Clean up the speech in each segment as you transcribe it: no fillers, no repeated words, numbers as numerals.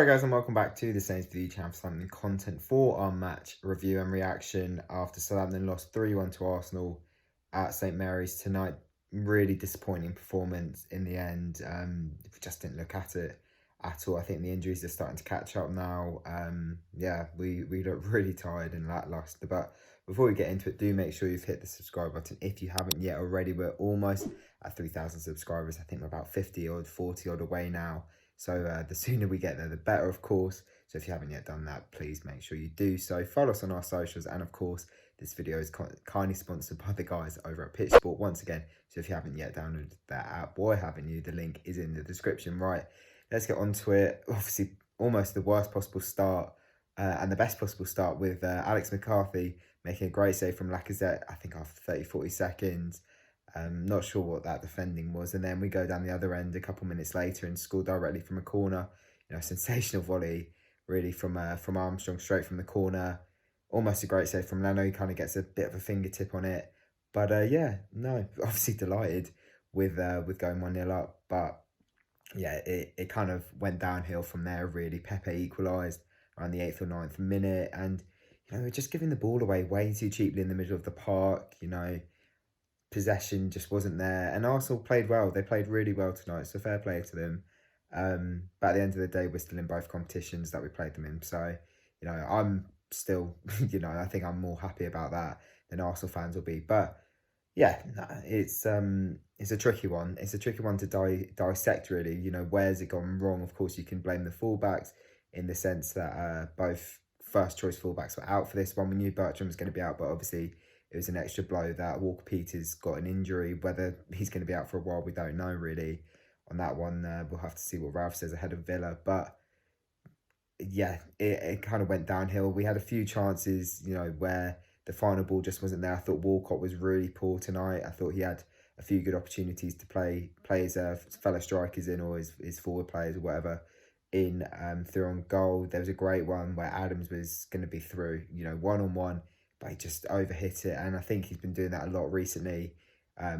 Hi guys and welcome back to the Saints View channel for something content for our match review and reaction after Southampton lost 3-1 to Arsenal at St Mary's tonight. Really disappointing performance in the end. We just didn't look at it at all. I think the injuries are starting to catch up now. We look really tired and lacklustre. But before we get into it, do make sure you've hit the subscribe button if you haven't yet already. We're almost at 3,000 subscribers. I think we're about 50 odd, 40 odd away now. So the sooner we get there, the better, of course. So if you haven't yet done that, please make sure you do so. Follow us on our socials. And of course, this video is kindly sponsored by the guys over at Pitch Sport once again. So if you haven't yet downloaded that app, why haven't you? The link is in the description. Right, let's get on to it. Obviously, almost the worst possible start and the best possible start with Alex McCarthy making a great save from Lacazette, I think after 30-40 seconds. Not sure what that defending was. And then we go down the other end a couple minutes later and score directly from a corner. You know, sensational volley really from Armstrong straight from the corner. Almost a great save from Leno. He kind of gets a bit of a fingertip on it. But obviously delighted with going 1-0 up. But yeah, it kind of went downhill from there really. Pepe equalised around the 8th or 9th minute. And, you know, we're just giving the ball away way too cheaply in the middle of the park, you know. Possession just wasn't there, and Arsenal played well. They played really well tonight, so fair play to them. But at the end of the day, we're still in both competitions that we played them in. So, you know, I'm still, you know, I think I'm more happy about that than Arsenal fans will be. But yeah, it's a tricky one. It's a tricky one to dissect really. You know, where's it gone wrong? Of course, you can blame the fullbacks in the sense that both first choice fullbacks were out for this one. We knew Bertrand was going to be out, but obviously it was an extra blow that Walker-Peters got an injury. Whether he's going to be out for a while, we don't know really. On that one, we'll have to see what Ralph says ahead of Villa. But yeah, it kind of went downhill. We had a few chances, you know, where the final ball just wasn't there. I thought Walcott was really poor tonight. I thought he had a few good opportunities to play his fellow strikers in, or his forward players or whatever in through on goal. There was a great one where Adams was going to be through, you know, one-on-one. But he just overhit it, and I think he's been doing that a lot recently.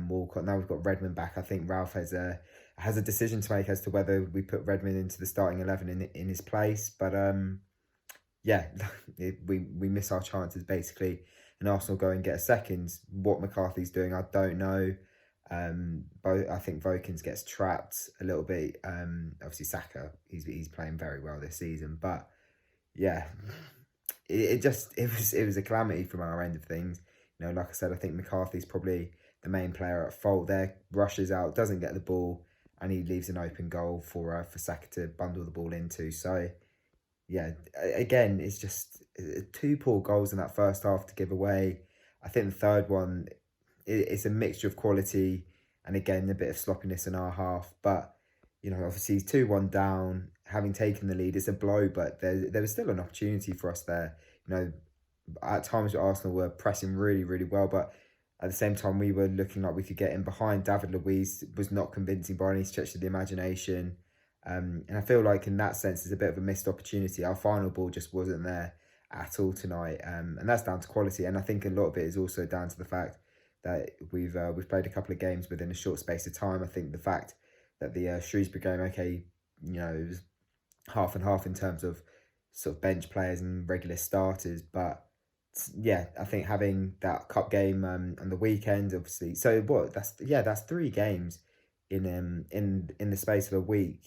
Walcott. Now we've got Redmond back. I think Ralph has a decision to make as to whether we put Redmond into the starting 11 in his place. But yeah, we miss our chances basically, and Arsenal go and get a second. What McCarthy's doing, I don't know. I think Vokins gets trapped a little bit. Obviously Saka, he's playing very well this season, but yeah. It was a calamity from our end of things. You know, like I said, I think McCarthy's probably the main player at fault there. Rushes out, doesn't get the ball, and he leaves an open goal for Saka to bundle the ball into. So yeah, again, it's just two poor goals in that first half to give away. I think the third one, it's a mixture of quality and again a bit of sloppiness in our half. But you know, obviously 2-1 down, having taken the lead, it's a blow, but there was still an opportunity for us there. You know, at times Arsenal were pressing really, really well, but at the same time we were looking like we could get in behind. David Luiz was not convincing by any stretch of the imagination. And I feel like in that sense, it's a bit of a missed opportunity. Our final ball just wasn't there at all tonight. And that's down to quality. And I think a lot of it is also down to the fact that we've played a couple of games within a short space of time. I think the fact that the Shrewsbury game, okay, you know, it was half and half in terms of sort of bench players and regular starters. But yeah, I think having that cup game on the weekend, obviously. So what? That's 3 games in the space of a week.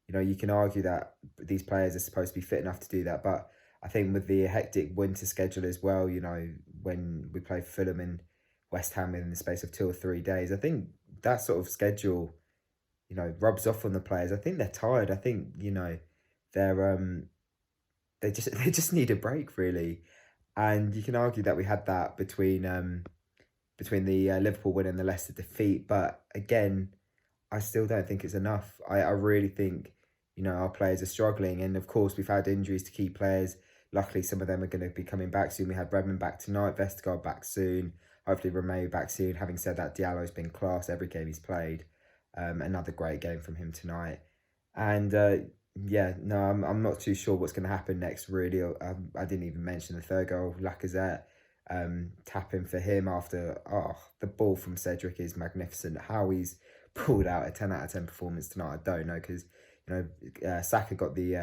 You know, you can argue that these players are supposed to be fit enough to do that, but I think with the hectic winter schedule as well, you know, when we play Fulham and West Ham in the space of 2 or 3 days, I think that sort of schedule, you know, rubs off on the players. I think they're tired. I think, you know, they just need a break really. And you can argue that we had that between the Liverpool win and the Leicester defeat, but again, I still don't think it's enough. I really think, you know, our players are struggling, and of course we've had injuries to key players. Luckily, some of them are going to be coming back soon. We had Redmond back tonight, Vestergaard back soon, hopefully Romeo back soon. Having said that, Diallo's been class every game he's played. Another great game from him tonight. And yeah, no, I'm not too sure what's going to happen next, really. I didn't even mention the third goal, Lacazette. Tapping for him after, the ball from Cedric is magnificent. How he's pulled out a 10 out of 10 performance tonight, I don't know, because, you Saka got the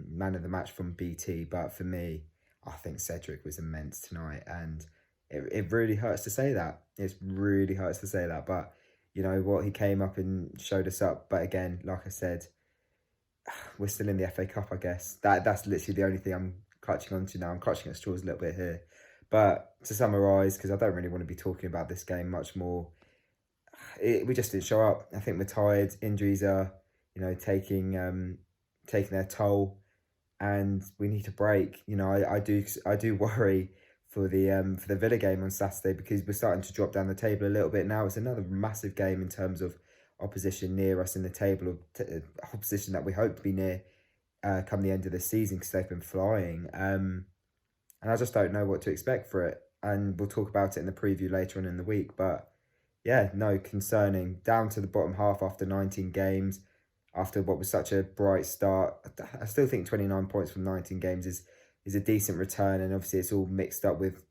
man of the match from BT, but for me, I think Cedric was immense tonight, and it really hurts to say that. It really hurts to say that, but you know what? He came up and showed us up. But again, like I said, we're still in the FA Cup, I guess. That's literally the only thing I'm clutching onto now. I'm clutching at straws a little bit here. But to summarise, because I don't really want to be talking about this game much more, we just didn't show up. I think we're tired. Injuries are, taking their toll, and we need a break. I do worry for the Villa game on Saturday, because we're starting to drop down the table a little bit now. It's another massive game in terms of opposition near us in the table, of opposition that we hope to be near come the end of the season, because they've been flying. And I just don't know what to expect for it. And we'll talk about it in the preview later on in the week. But yeah, no, concerning. Down to the bottom half after 19 games, after what was such a bright start. I still think 29 points from 19 games is a decent return, and obviously it's all mixed up with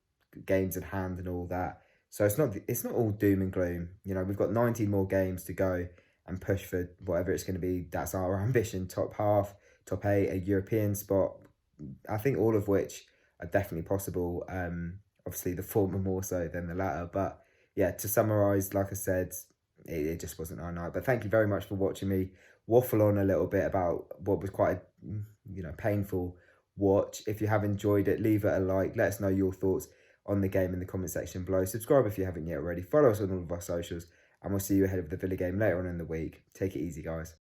games at hand and all that. So it's not all doom and gloom. We've got 19 more games to go and push for whatever it's going to be. That's our ambition: top half, top 8, a European spot. I think all of which are definitely possible. Obviously the former more so than the latter. But yeah, to summarise, like I said, it just wasn't our night. But thank you very much for watching me waffle on a little bit about what was quite a painful watch. If you have enjoyed it, leave it a like. Let us know your thoughts on the game in the comment section below. Subscribe if you haven't yet already. Follow us on all of our socials, and we'll see you ahead of the Villa game later on in the week. Take it easy, guys.